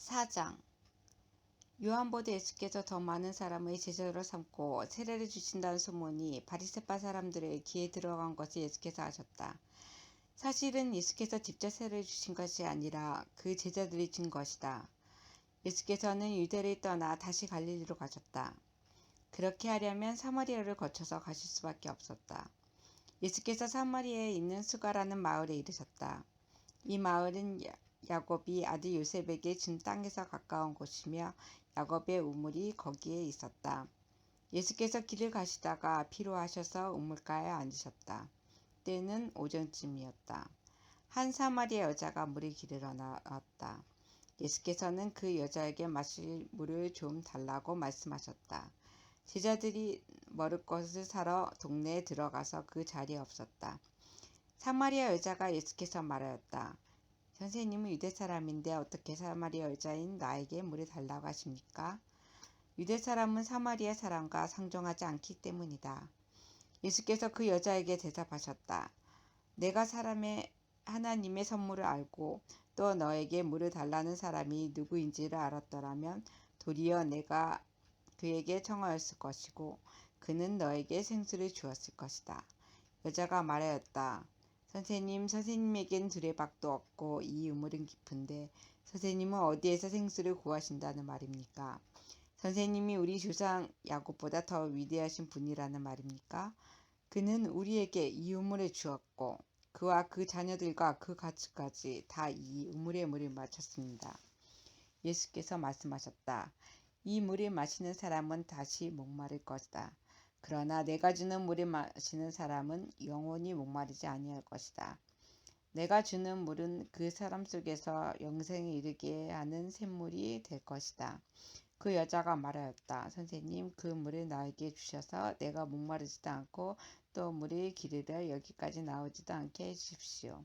4장 요한보다 예수께서 더 많은 사람의 제자로 삼고 세례를 주신다는 소문이 바리새파 사람들의 귀에 들어간 것을 예수께서 아셨다. 사실은 예수께서 직접 세례를 주신 것이 아니라 그 제자들이 준 것이다. 예수께서는 유대를 떠나 다시 갈릴리로 가셨다. 그렇게 하려면 사마리아를 거쳐서 가실 수밖에 없었다. 예수께서 사마리아에 있는 수가라는 마을에 이르셨다. 이 마을은 야곱이 아들 요셉에게 준 땅에서 가까운 곳이며 야곱의 우물이 거기에 있었다. 예수께서 길을 가시다가 피로하셔서 우물가에 앉으셨다. 때는 오전쯤이었다. 한 사마리아 여자가 물을 기르러 나왔다. 예수께서는 그 여자에게 마실 물을 좀 달라고 말씀하셨다. 제자들이 먹을 것을 사러 동네에 들어가서 그 자리에 없었다. 사마리아 여자가 예수께서 말하였다. 선생님은 유대 사람인데 어떻게 사마리아 여자인 나에게 물을 달라고 하십니까? 유대 사람은 사마리아 사람과 상종하지 않기 때문이다. 예수께서 그 여자에게 대답하셨다. 내가 하나님의 선물을 알고 또 너에게 물을 달라는 사람이 누구인지를 알았더라면 도리어 내가 그에게 청하였을 것이고 그는 너에게 생수를 주었을 것이다. 여자가 말하였다. 선생님에겐 두레박도 없고 이 우물은 깊은데 선생님은 어디에서 생수를 구하신다는 말입니까? 선생님이 우리 조상 야곱보다 더 위대하신 분이라는 말입니까? 그는 우리에게 이 우물을 주었고 그와 그 자녀들과 그 가축까지 다 이 우물의 물을 마셨습니다. 예수께서 말씀하셨다. 이 물을 마시는 사람은 다시 목마를 것이다. 그러나 내가 주는 물을 마시는 사람은 영원히 목마르지 아니할 것이다. 내가 주는 물은 그 사람 속에서 영생에 이르게 하는 샘물이 될 것이다. 그 여자가 말하였다. 선생님, 그 물을 나에게 주셔서 내가 목마르지도 않고 또 물을 기르러 여기까지 나오지도 않게 해주십시오.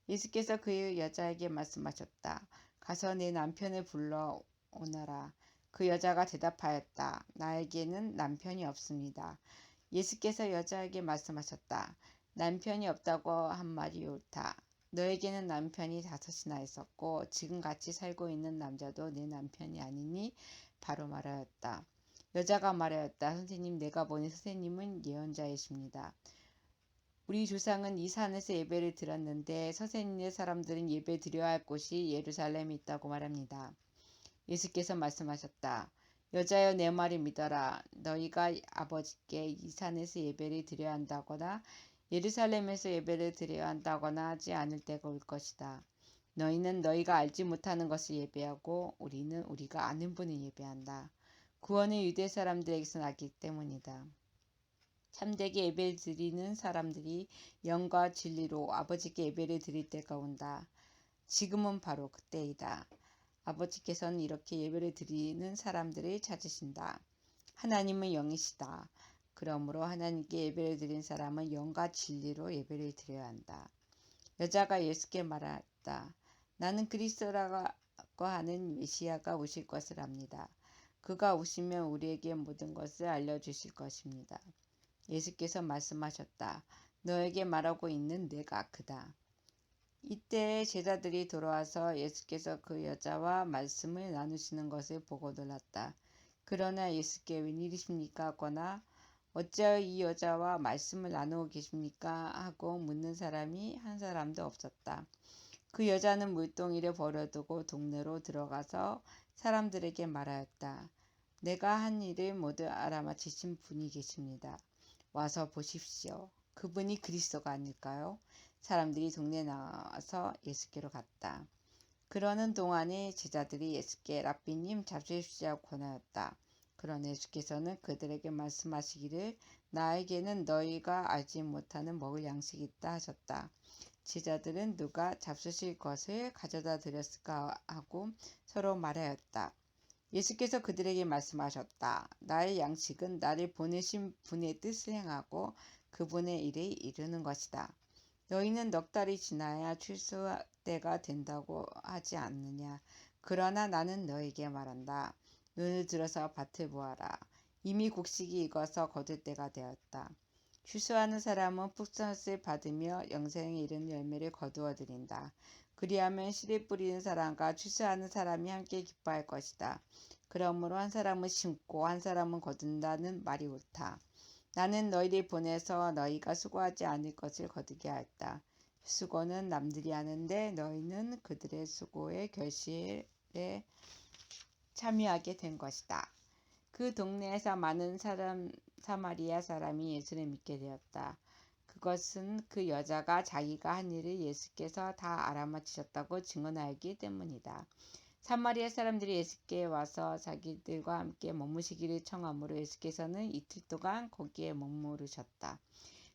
예수께서 그 여자에게 말씀하셨다. 가서 내 남편을 불러 오너라. 그 여자가 대답하였다. 나에게는 남편이 없습니다. 예수께서 여자에게 말씀하셨다. 남편이 없다고 한 말이 옳다. 너에게는 남편이 5이나 있었고 지금 같이 살고 있는 남자도 내 남편이 아니니 바로 말하였다. 여자가 말하였다. 선생님, 내가 보니 선생님은 예언자이십니다. 우리 조상은 이 산에서 예배를 드렸는데 선생님의 사람들은 예배 드려야 할 곳이 예루살렘에 있다고 말합니다. 예수께서 말씀하셨다. 여자여 내 말을 믿어라. 너희가 아버지께 이 산에서 예배를 드려야 한다거나 예루살렘에서 예배를 드려야 한다거나 하지 않을 때가 올 것이다. 너희는 너희가 알지 못하는 것을 예배하고 우리는 우리가 아는 분을 예배한다. 구원은 유대 사람들에게서 나기 때문이다. 참되게 예배를 드리는 사람들이 영과 진리로 아버지께 예배를 드릴 때가 온다. 지금은 바로 그때이다. 아버지께서는 이렇게 예배를 드리는 사람들을 찾으신다. 하나님은 영이시다. 그러므로 하나님께 예배를 드린 사람은 영과 진리로 예배를 드려야 한다. 여자가 예수께 말했다. 나는 그리스도라고 하는 메시아가 오실 것을 압니다. 그가 오시면 우리에게 모든 것을 알려주실 것입니다. 예수께서 말씀하셨다. 너에게 말하고 있는 내가 그다. 이때 제자들이 돌아와서 예수께서 그 여자와 말씀을 나누시는 것을 보고 놀랐다. 그러나 예수께 웬일이십니까? 하거나 어찌하여 이 여자와 말씀을 나누고 계십니까? 하고 묻는 사람이 한 사람도 없었다. 그 여자는 물동이를 버려두고 동네로 들어가서 사람들에게 말하였다. 내가 한 일을 모두 알아맞히신 분이 계십니다. 와서 보십시오. 그분이 그리스도가 아닐까요? 사람들이 동네에 나와서 예수께로 갔다. 그러는 동안에 제자들이 예수께 랍비님 잡수십시오 권하였다. 그러나 예수께서는 그들에게 말씀하시기를 나에게는 너희가 알지 못하는 먹을 양식이 있다 하셨다. 제자들은 누가 잡수실 것을 가져다 드렸을까 하고 서로 말하였다. 예수께서 그들에게 말씀하셨다. 나의 양식은 나를 보내신 분의 뜻을 행하고 그분의 일을 이루는 것이다. 너희는 넉 달이 지나야 출소 때가 된다고 하지 않느냐. 그러나 나는 너에게 말한다. 눈을 들어서 밭을 보아라. 이미 곡식이 익어서 거둘 때가 되었다. 추수하는 사람은 푹선을 받으며 영생에 이르는 열매를 거두어 드린다. 그리하면 씨를 뿌리는 사람과 추수하는 사람이 함께 기뻐할 것이다. 그러므로 한 사람은 심고 한 사람은 거둔다는 말이 옳다. 나는 너희를 보내서 너희가 수고하지 않을 것을 거두게 하였다. 수고는 남들이 하는데 너희는 그들의 수고의 결실에 참여하게 된 것이다. 그 동네에서 많은 사마리아 사람이 예수를 믿게 되었다. 그것은 그 여자가 자기가 한 일을 예수께서 다 알아맞히셨다고 증언하였기 때문이다. 사마리아 사람들이 예수께 와서 자기들과 함께 머무시기를 청하므로 예수께서는 이틀 동안 거기에 머무르셨다.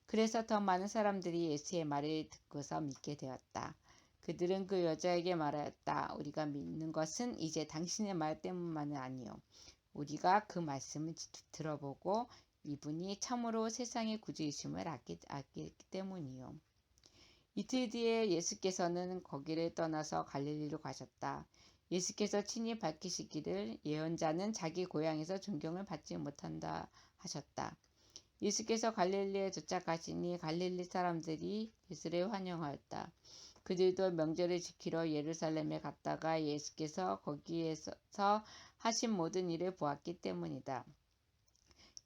그래서 더 많은 사람들이 예수의 말을 듣고서 믿게 되었다. 그들은 그 여자에게 말하였다. 우리가 믿는 것은 이제 당신의 말 때문만은 아니요. 우리가 그 말씀을 들어보고 이분이 참으로 세상의 구주이심을 알기 때문이요. 이틀 뒤에 예수께서는 거기를 떠나서 갈릴리로 가셨다. 예수께서 친히 밝히시기를 예언자는 자기 고향에서 존경을 받지 못한다 하셨다. 예수께서 갈릴리에 도착하시니 갈릴리 사람들이 예수를 환영하였다. 그들도 명절을 지키러 예루살렘에 갔다가 예수께서 거기에서 하신 모든 일을 보았기 때문이다.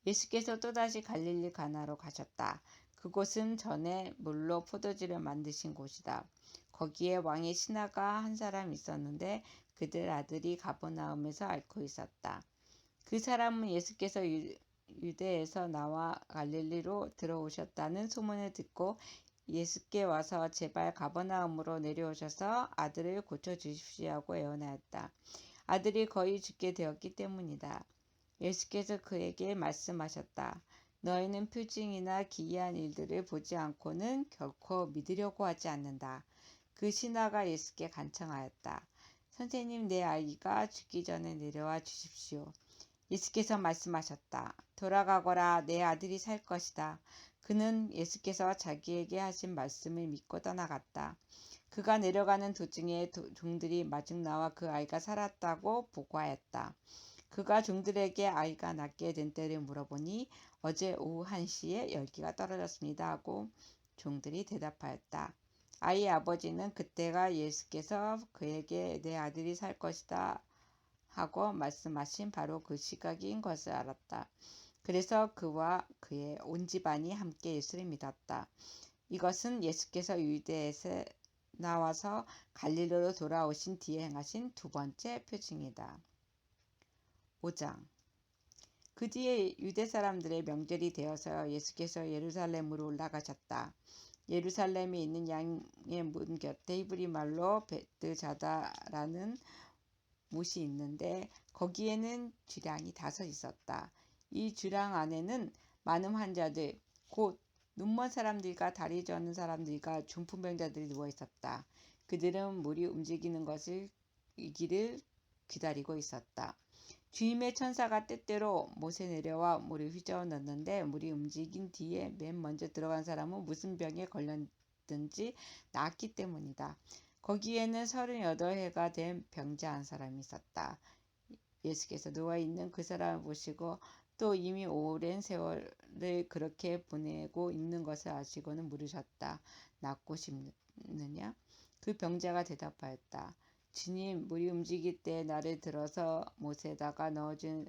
예수께서 또다시 갈릴리 가나로 가셨다. 그곳은 전에 물로 포도주를 만드신 곳이다. 거기에 왕의 신하가 한 사람 있었는데 그들 아들이 가버나움에서 앓고 있었다. 그 사람은 예수께서 유대에서 나와 갈릴리로 들어오셨다는 소문을 듣고 예수께 와서 제발 가버나움으로 내려오셔서 아들을 고쳐주십시오 하고 애원하였다. 아들이 거의 죽게 되었기 때문이다. 예수께서 그에게 말씀하셨다. 너희는 표징이나 기이한 일들을 보지 않고는 결코 믿으려고 하지 않는다. 그 신하가 예수께 간청하였다. 선생님, 내 아이가 죽기 전에 내려와 주십시오. 예수께서 말씀하셨다. 돌아가거라, 내 아들이 살 것이다. 그는 예수께서 자기에게 하신 말씀을 믿고 떠나갔다. 그가 내려가는 도중에 종들이 마중 나와 그 아이가 살았다고 보고하였다. 그가 종들에게 아이가 낫게 된 때를 물어보니 어제 오후 1시에 열기가 떨어졌습니다 하고 종들이 대답하였다. 아이의 아버지는 그때가 예수께서 그에게 내 아들이 살 것이다 하고 말씀하신 바로 그 시각인 것을 알았다. 그래서 그와 그의 온 집안이 함께 예수를 믿었다. 이것은 예수께서 유대에서 나와서 갈릴리로 돌아오신 뒤에 행하신 두 번째 표징이다. 5장. 그 뒤에 유대 사람들의 명절이 되어서 예수께서 예루살렘으로 올라가셨다. 예루살렘에 있는 양의 문 곁에 히브리 말로 베드자다라는 못이 있는데 거기에는 주량이 5 있었다. 이 주량 안에는 많은 환자들, 곧 눈먼 사람들과 다리 저는 사람들과 중풍병자들이 누워 있었다. 그들은 물이 움직이는 것을 이기를 기다리고 있었다. 주임의 천사가 때때로 못에 내려와 물을 휘저어 넣는데 물이 움직인 뒤에 맨 먼저 들어간 사람은 무슨 병에 걸렸든지 낫기 때문이다. 거기에는 38해가 된 병자 한 사람이 있었다. 예수께서 누워있는 그 사람을 보시고 또 이미 오랜 세월을 그렇게 보내고 있는 것을 아시고는 물으셨다. 낫고 싶느냐? 그 병자가 대답하였다. 주님, 물이 움직일 때 나를 들어서 못에다가 넣어주는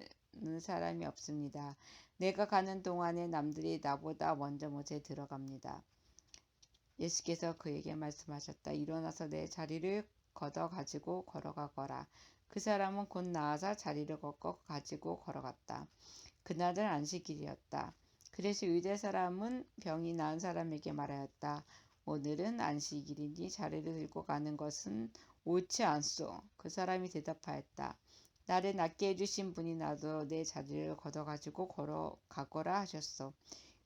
사람이 없습니다. 내가 가는 동안에 남들이 나보다 먼저 못에 들어갑니다. 예수께서 그에게 말씀하셨다. 일어나서 내 자리를 걷어 가지고 걸어가거라. 그 사람은 곧 나아서 자리를 걷고 가지고 걸어갔다. 그날은 안식일이었다. 그래서 유대 사람은 병이 나은 사람에게 말하였다. 오늘은 안식일이니 자리를 들고 가는 것은 옳지 않소. 그 사람이 대답하였다. 나를 낫게 해주신 분이 나도 내 자리를 걷어가지고 걸어가거라 하셨소.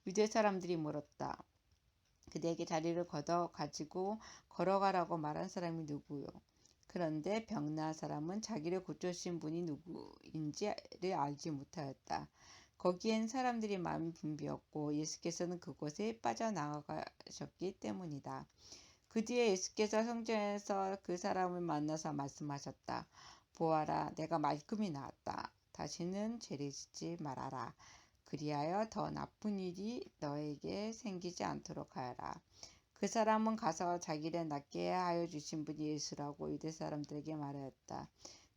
유대 사람들이 물었다. 그대에게 자리를 걷어가지고 걸어가라고 말한 사람이 누구요? 그런데 병 나은 사람은 자기를 고쳐주신 분이 누구인지를 알지 못하였다. 거기엔 사람들이 많이 붐비었고 예수께서는 그곳에 빠져나가셨기 때문이다. 그 뒤에 예수께서 성전에서 그 사람을 만나서 말씀하셨다. 보아라, 내가 말끔히 나았다. 다시는 죄를 짓지 말아라. 그리하여 더 나쁜 일이 너에게 생기지 않도록 하여라. 그 사람은 가서 자기를 낫게 하여 주신 분이 예수라고 유대 사람들에게 말하였다.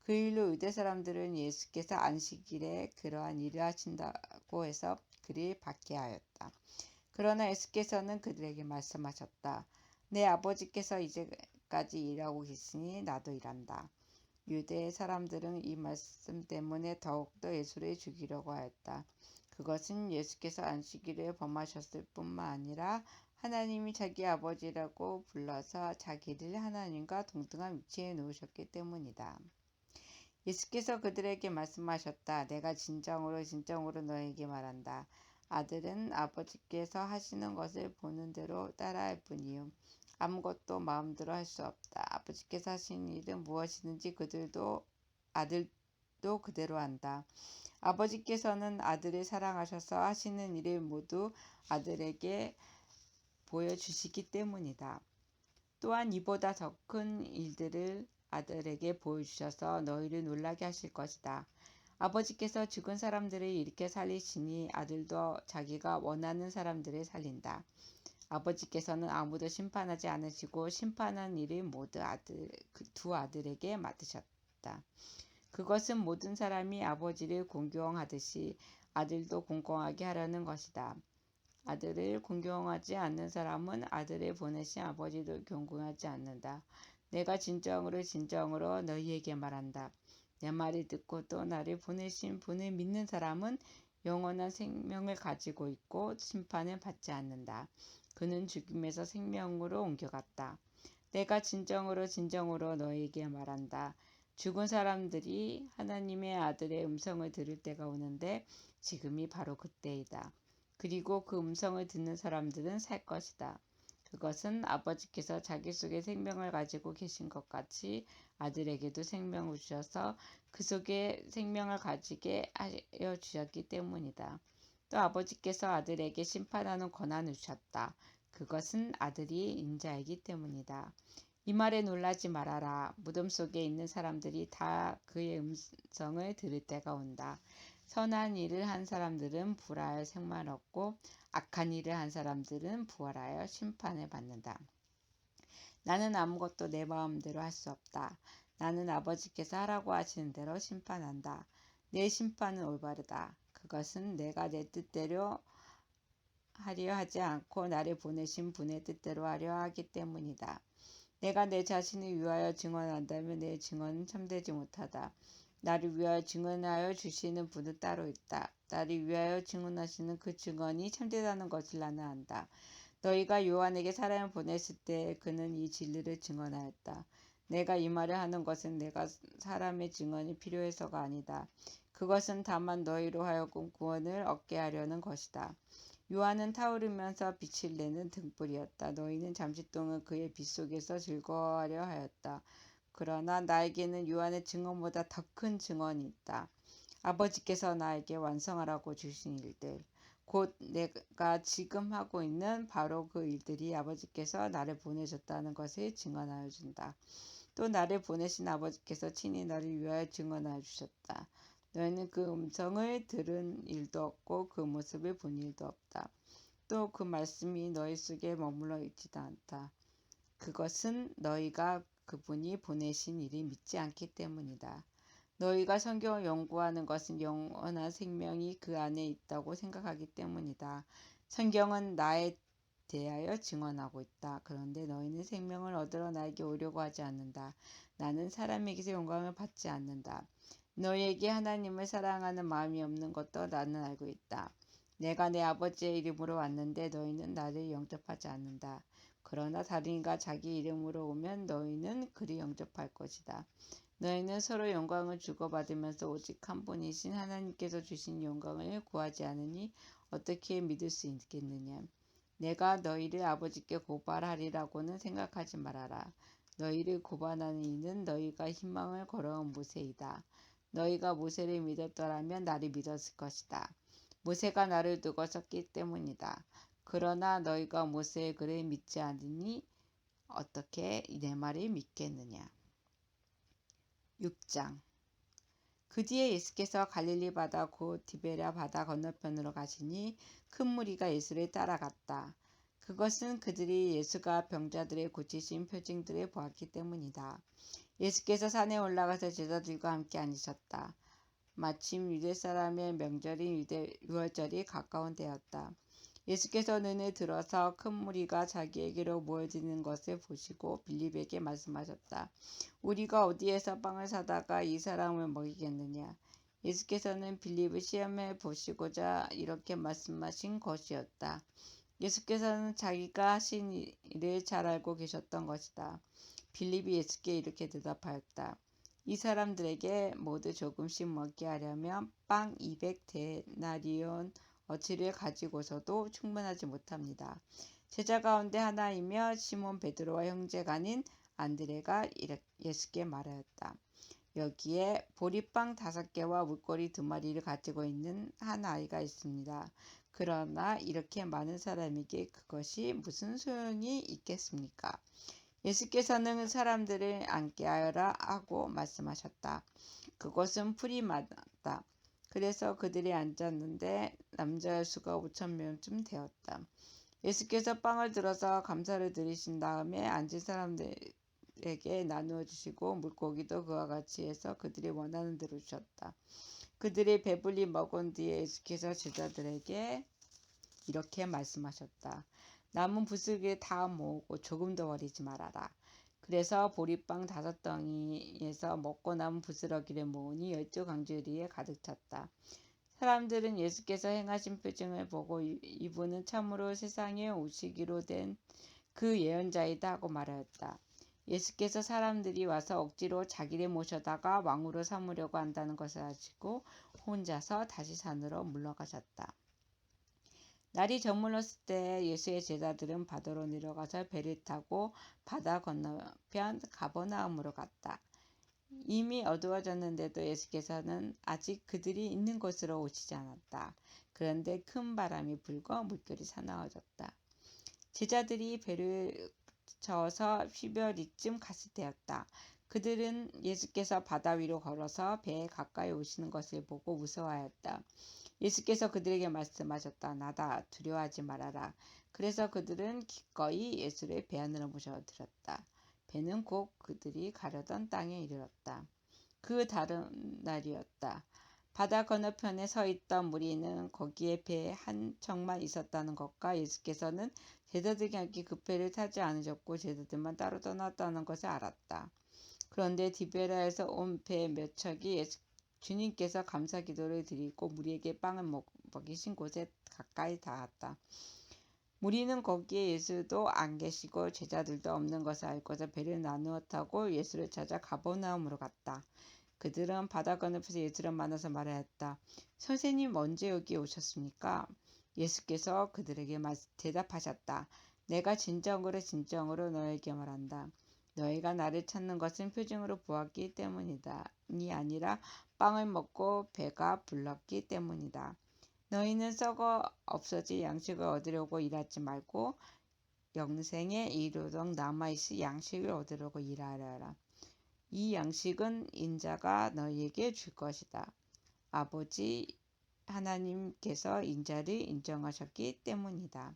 그 일로 유대 사람들은 예수께서 안식일에 그러한 일을 하신다고 해서 그를 받게 하였다. 그러나 예수께서는 그들에게 말씀하셨다. 내 아버지께서 이제까지 일하고 계시니 나도 일한다. 유대 사람들은 이 말씀 때문에 더욱더 예수를 죽이려고 하였다. 그것은 예수께서 안식일을 범하셨을 뿐만 아니라 하나님이 자기 아버지라고 불러서 자기를 하나님과 동등한 위치에 놓으셨기 때문이다. 예수께서 그들에게 말씀하셨다. 내가 진정으로 너에게 말한다. 아들은 아버지께서 하시는 것을 보는 대로 따라할 뿐이요 아무것도 마음대로 할 수 없다. 아버지께서 하시는 일은 무엇이든지 아들도 그대로 한다. 아버지께서는 아들을 사랑하셔서 하시는 일을 모두 아들에게 보여주시기 때문이다. 또한 이보다 더 큰 일들을 아들에게 보여주셔서 너희를 놀라게 하실 것이다. 아버지께서 죽은 사람들을 일으켜 살리시니 아들도 자기가 원하는 사람들을 살린다. 아버지께서는 아무도 심판하지 않으시고 심판한 일을 모두 두 아들에게 맡으셨다. 그것은 모든 사람이 아버지를 공경하듯이 아들도 공경하게 하려는 것이다. 아들을 공경하지 않는 사람은 아들을 보내신 아버지도 공경하지 않는다. 내가 진정으로 너희에게 말한다. 내 말을 듣고 또 나를 보내신 분을 믿는 사람은 영원한 생명을 가지고 있고 심판을 받지 않는다. 그는 죽음에서 생명으로 옮겨갔다. 내가 진정으로 너희에게 말한다. 죽은 사람들이 하나님의 아들의 음성을 들을 때가 오는데 지금이 바로 그때이다. 그리고 그 음성을 듣는 사람들은 살 것이다. 그것은 아버지께서 자기 속에 생명을 가지고 계신 것 같이 아들에게도 생명을 주셔서 그 속에 생명을 가지게 하여 주셨기 때문이다. 또 아버지께서 아들에게 심판하는 권한을 주셨다. 그것은 아들이 인자이기 때문이다. 이 말에 놀라지 말아라. 무덤 속에 있는 사람들이 다 그의 음성을 들을 때가 온다. 선한 일을 한 사람들은 부활하여 생명을 얻고 악한 일을 한 사람들은 부활하여 심판을 받는다. 나는 아무것도 내 마음대로 할 수 없다. 나는 아버지께서 하라고 하시는 대로 심판한다. 내 심판은 올바르다. 그것은 내가 내 뜻대로 하려 하지 않고 나를 보내신 분의 뜻대로 하려 하기 때문이다. 내가 내 자신을 위하여 증언한다면 내 증언은 참되지 못하다. 나를 위하여 증언하여 주시는 분은 따로 있다. 나를 위하여 증언하시는 그 증언이 참되다는 것을 나는 안다. 너희가 요한에게 사람을 보냈을 때 그는 이 진리를 증언하였다. 내가 이 말을 하는 것은 내가 사람의 증언이 필요해서가 아니다. 그것은 다만 너희로 하여금 구원을 얻게 하려는 것이다. 요한은 타오르면서 빛을 내는 등불이었다. 너희는 잠시 동안 그의 빛 속에서 즐거워하려 하였다. 그러나 나에게는 요한의 증언보다 더 큰 증언이 있다. 아버지께서 나에게 완성하라고 주신 일들, 곧 내가 지금 하고 있는 바로 그 일들이 아버지께서 나를 보내셨다는 것을 증언하여 준다. 또 나를 보내신 아버지께서 친히 나를 위하여 증언하여 주셨다. 너희는 그 음성을 들은 일도 없고 그 모습을 본 일도 없다. 또 그 말씀이 너희 속에 머물러 있지도 않다. 그것은 너희가 그분이 보내신 일이 믿지 않기 때문이다. 너희가 성경을 연구하는 것은 영원한 생명이 그 안에 있다고 생각하기 때문이다. 성경은 나에 대하여 증언하고 있다. 그런데 너희는 생명을 얻으러 나에게 오려고 하지 않는다. 나는 사람에게서 영광을 받지 않는다. 너희에게 하나님을 사랑하는 마음이 없는 것도 나는 알고 있다. 내가 내 아버지의 이름으로 왔는데 너희는 나를 영접하지 않는다. 그러나 다른 이가 자기 이름으로 오면 너희는 그를 영접할 것이다. 너희는 서로 영광을 주고받으면서 오직 한 분이신 하나님께서 주신 영광을 구하지 않으니 어떻게 믿을 수 있겠느냐. 내가 너희를 아버지께 고발하리라고는 생각하지 말아라. 너희를 고발하는 이는 너희가 희망을 걸어온 모세이다. 너희가 모세를 믿었더라면 나를 믿었을 것이다. 모세가 나를 두고 썼기 때문이다. 그러나 너희가 모세의 글을 믿지 않으니 어떻게 내 말을 믿겠느냐. 6장. 그 뒤에 예수께서 갈릴리 바다 곧 디베랴 바다 건너편으로 가시니 큰 무리가 예수를 따라갔다. 그것은 그들이 예수가 병자들의 고치신 표징들을 보았기 때문이다. 예수께서 산에 올라가서 제자들과 함께 앉으셨다. 마침 유대 사람의 명절인 유월절이 가까운 때였다. 예수께서 눈을 들어서 큰 무리가 자기에게로 모여드는 것을 보시고 빌립에게 말씀하셨다. 우리가 어디에서 빵을 사다가 이 사람을 먹이겠느냐? 예수께서는 빌립을 시험해 보시고자 이렇게 말씀하신 것이었다. 예수께서는 자기가 하신 일을 잘 알고 계셨던 것이다. 빌립이 예수께 이렇게 대답하였다. 이 사람들에게 모두 조금씩 먹게 하려면 빵 200데나리온 어치를 가지고서도 충분하지 못합니다. 제자 가운데 하나이며 시몬 베드로와 형제가 아닌 안드레가 예수께 말하였다. 여기에 보리빵 5개와 물고기 2마리를 가지고 있는 한 아이가 있습니다. 그러나 이렇게 많은 사람에게 그것이 무슨 소용이 있겠습니까? 예수께서는 사람들을 앉게 하여라 하고 말씀하셨다. 그곳은 풀이 많았다. 그래서 그들이 앉았는데 남자의 수가 5,000명쯤 되었다. 예수께서 빵을 들어서 감사를 드리신 다음에 앉은 사람들에게 나누어 주시고 물고기도 그와 같이 해서 그들이 원하는 대로 주셨다. 그들이 배불리 먹은 뒤에 예수께서 제자들에게 이렇게 말씀하셨다. 남은 부스러기를 다 모으고 조금도 버리지 말아라. 그래서 보리빵 5덩이에서 먹고 남은 부스러기를 모으니 12강주리에 가득 찼다. 사람들은 예수께서 행하신 표징을 보고 이분은 참으로 세상에 오시기로 된 그 예언자이다 하고 말하였다. 예수께서 사람들이 와서 억지로 자기를 모셔다가 왕으로 삼으려고 한다는 것을 아시고 혼자서 다시 산으로 물러가셨다. 날이 저물었을 때 예수의 제자들은 바다로 내려가서 배를 타고 바다 건너편 가버나움으로 갔다. 이미 어두워졌는데도 예수께서는 아직 그들이 있는 곳으로 오시지 않았다. 그런데 큰 바람이 불고 물결이 사나워졌다. 제자들이 배를 저어서 휘별이쯤 갔을 때였다. 그들은 예수께서 바다 위로 걸어서 배에 가까이 오시는 것을 보고 무서워하였다. 예수께서 그들에게 말씀하셨다. 나다. 두려워하지 말아라. 그래서 그들은 기꺼이 예수를 배 안으로 모셔들었다. 배는 곧 그들이 가려던 땅에 이르렀다. 그 다른 날이었다. 바다 건너편에 서 있던 무리는 거기에 배 한 척만 있었다는 것과 예수께서는 제자들과 함께 그 배를 타지 않으셨고 제자들만 따로 떠났다는 것을 알았다. 그런데 디베라에서 온 배 몇 척이 주님께서 감사 기도를 드리고 무리에게 빵을 먹이신 곳에 가까이 닿았다. 무리는 거기에 예수도 안 계시고 제자들도 없는 것을 알고서 배를 나누어 타고 예수를 찾아 가버나움으로 갔다. 그들은 바다 건너편에서 예수를 만나서 말하였다. 선생님 언제 여기 오셨습니까? 예수께서 그들에게 대답하셨다. 내가 진정으로 너에게 말한다. 너희가 나를 찾는 것은 표징으로 보았기 때문이다. 이 아니라 빵을 먹고 배가 불렀기 때문이다. 너희는 썩어 없어질 양식을 얻으려고 일하지 말고 영생에 이르도록 남아있을 양식을 얻으려고 일하라. 이 양식은 인자가 너희에게 줄 것이다. 아버지 하나님께서 인자를 인정하셨기 때문이다.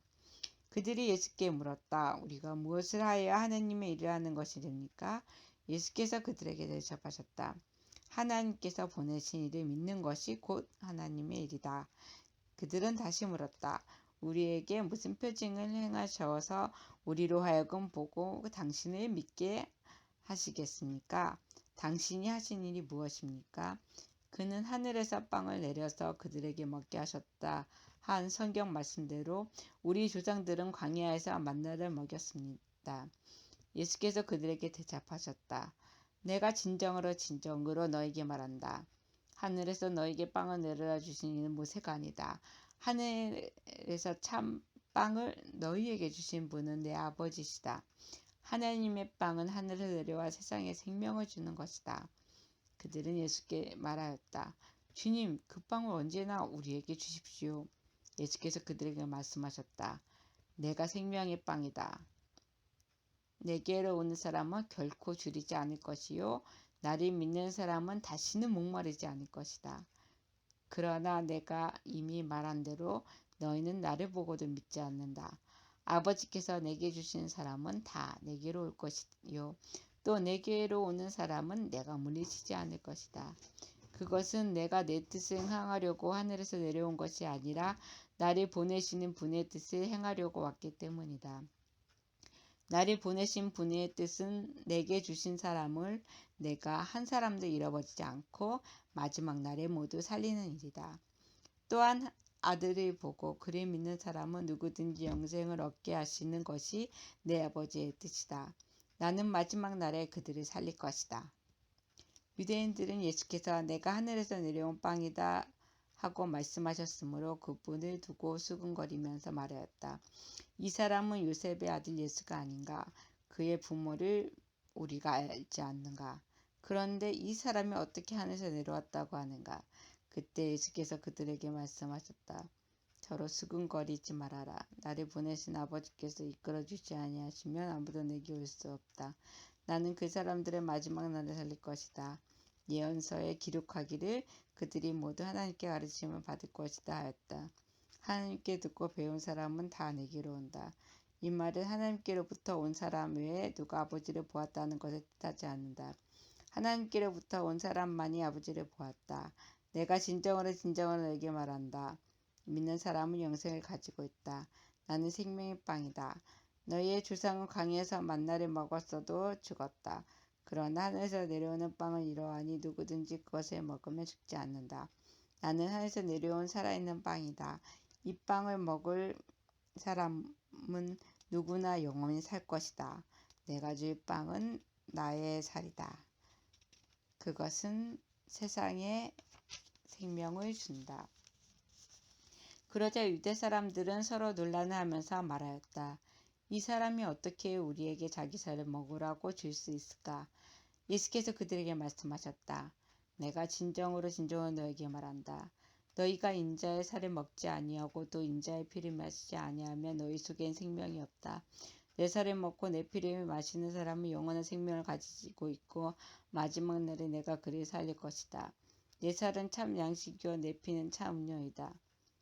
그들이 예수께 물었다. 우리가 무엇을 하여 하나님의 일을 하는 것이렵니까? 예수께서 그들에게 대답하셨다. 하나님께서 보내신 일을 믿는 것이 곧 하나님의 일이다. 그들은 다시 물었다. 우리에게 무슨 표징을 행하셔서 우리로 하여금 보고 당신을 믿게 하시겠습니까? 당신이 하신 일이 무엇입니까? 그는 하늘에서 빵을 내려서 그들에게 먹게 하셨다. 한 성경 말씀대로 우리 조상들은 광야에서 만나를 먹였습니다. 예수께서 그들에게 대답하셨다. 내가 진정으로 너에게 말한다. 하늘에서 너에게 빵을 내려다 주신 이는 모세가 아니다. 하늘에서 참 빵을 너희에게 주신 분은 내 아버지시다. 하나님의 빵은 하늘에서 내려와 세상에 생명을 주는 것이다. 그들은 예수께 말하였다. 주님, 그 빵을 언제나 우리에게 주십시오. 예수께서 그들에게 말씀하셨다. 내가 생명의 빵이다. 내게로 오는 사람은 결코 줄이지 않을 것이요 나를 믿는 사람은 다시는 목마르지 않을 것이다. 그러나 내가 이미 말한 대로 너희는 나를 보고도 믿지 않는다. 아버지께서 내게 주신 사람은 다 내게로 올 것이요. 또 내게로 오는 사람은 내가 물리치지 않을 것이다. 그것은 내가 내 뜻을 행하려고 하늘에서 내려온 것이 아니라 나를 보내시는 분의 뜻을 행하려고 왔기 때문이다. 나를 보내신 분의 뜻은 내게 주신 사람을 내가 한 사람도 잃어버리지 않고 마지막 날에 모두 살리는 일이다. 또한 아들을 보고 그를 믿는 사람은 누구든지 영생을 얻게 하시는 것이 내 아버지의 뜻이다. 나는 마지막 날에 그들을 살릴 것이다. 유대인들은 예수께서 내가 하늘에서 내려온 빵이다 하고 말씀하셨으므로 그분을 두고 수군거리면서 말하였다. 이 사람은 요셉의 아들 예수가 아닌가? 그의 부모를 우리가 알지 않는가? 그런데 이 사람이 어떻게 하늘에서 내려왔다고 하는가? 그때 예수께서 그들에게 말씀하셨다. 저로 수군거리지 말아라. 나를 보내신 아버지께서 이끌어주지 아니하시면 아무도 내게 올 수 없다. 나는 그 사람들의 마지막 날에 살릴 것이다. 예언서에 기록하기를 그들이 모두 하나님께 가르침을 받을 것이다 하였다. 하나님께 듣고 배운 사람은 다 내게로 온다. 이 말은 하나님께로부터 온 사람 외에 누가 아버지를 보았다는 것을 뜻하지 않는다. 하나님께로부터 온 사람만이 아버지를 보았다. 내가 진정으로 너에게 말한다. 믿는 사람은 영생을 가지고 있다. 나는 생명의 빵이다. 너희의 조상은 광야에서 만나를 먹었어도 죽었다. 그러나 하늘에서 내려오는 빵은 이러하니 누구든지 그것을 먹으면 죽지 않는다. 나는 하늘에서 내려온 살아있는 빵이다. 이 빵을 먹을 사람은 누구나 영원히 살 것이다. 내가 줄 빵은 나의 살이다. 그것은 세상에 생명을 준다. 그러자 유대 사람들은 서로 논란을 하면서 말하였다. 이 사람이 어떻게 우리에게 자기 살을 먹으라고 줄 수 있을까? 예수께서 그들에게 말씀하셨다. 내가 진정으로 너에게 말한다. 너희가 인자의 살을 먹지 아니하고 또 인자의 피를 마시지 아니하면 너희 속엔 생명이 없다. 내 살을 먹고 내 피를 마시는 사람은 영원한 생명을 가지고 있고 마지막 날에 내가 그를 살릴 것이다. 내 살은 참 양식이요 내 피는 참 음료이다.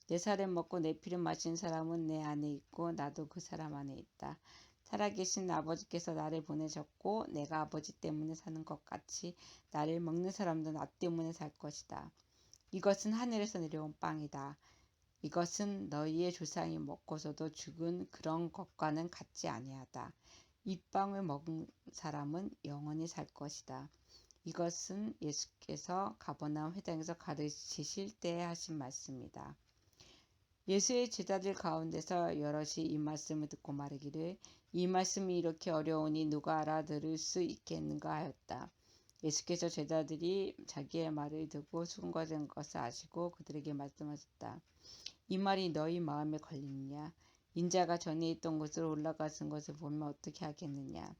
내 살을 먹고 내 피를 마시는 사람은 내 안에 있고 나도 그 사람 안에 있다. 살아계신 아버지께서 나를 보내셨고 내가 아버지 때문에 사는 것 같이 나를 먹는 사람도 나 때문에 살 것이다. 이것은 하늘에서 내려온 빵이다. 이것은 너희의 조상이 먹고서도 죽은 그런 것과는 같지 아니하다. 이 빵을 먹은 사람은 영원히 살 것이다. 이것은 예수께서 가버나움 회당에서 가르치실 때에 하신 말씀이다. 예수의 제자들 가운데서 여럿이 이 말씀을 듣고 말하기를 이 말씀이 이렇게 어려우니 누가 알아들을 수 있겠는가 하였다. 예수께서 제자들이 자기의 말을 듣고 수군거리는 것을 아시고 그들에게 말씀하셨다. 이 말이 너희 마음에 걸리느냐? 인자가 전에 있던 곳으로 올라가신 것을 보면 어떻게 하겠느냐?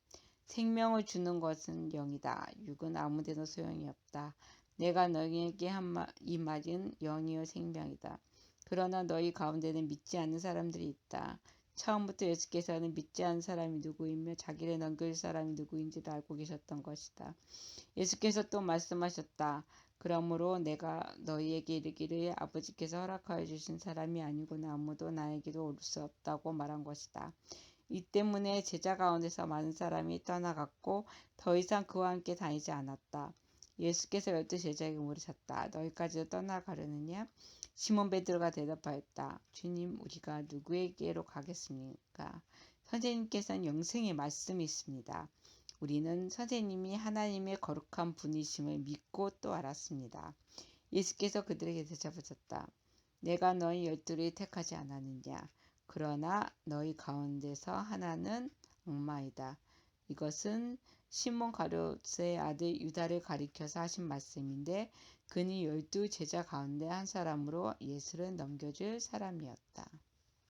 생명을 주는 것은 영이다. 육은 아무데나 소용이 없다. 내가 너희에게 한 이 말은 영이요 생명이다. 그러나 너희 가운데는 믿지 않는 사람들이 있다. 처음부터 예수께서는 믿지 않는 사람이 누구이며 자기를 넘길 사람이 누구인지를 알고 계셨던 것이다. 예수께서 또 말씀하셨다. 그러므로 내가 너희에게 이르기를 아버지께서 허락하여 주신 사람이 아니고는 아무도 나에게도 올 수 없다고 말한 것이다. 이 때문에 제자 가운데서 많은 사람이 떠나갔고 더 이상 그와 함께 다니지 않았다. 예수께서 12 제자에게 물으셨다. 너희까지도 떠나가려느냐? 시몬 베드로가 대답하였다. 주님, 우리가 누구에게로 가겠습니까? 선생님께서는 영생의 말씀이 있습니다. 우리는 선생님이 하나님의 거룩한 분이심을 믿고 또 알았습니다. 예수께서 그들에게 대답하셨다. 내가 너희 12를 택하지 않았느냐? 그러나 너희 가운데서 하나는 악마이다. 이것은 시몬 가룟의 아들 유다를 가리켜서 하신 말씀인데 그는 12 제자 가운데 한 사람으로 예수를 넘겨줄 사람이었다.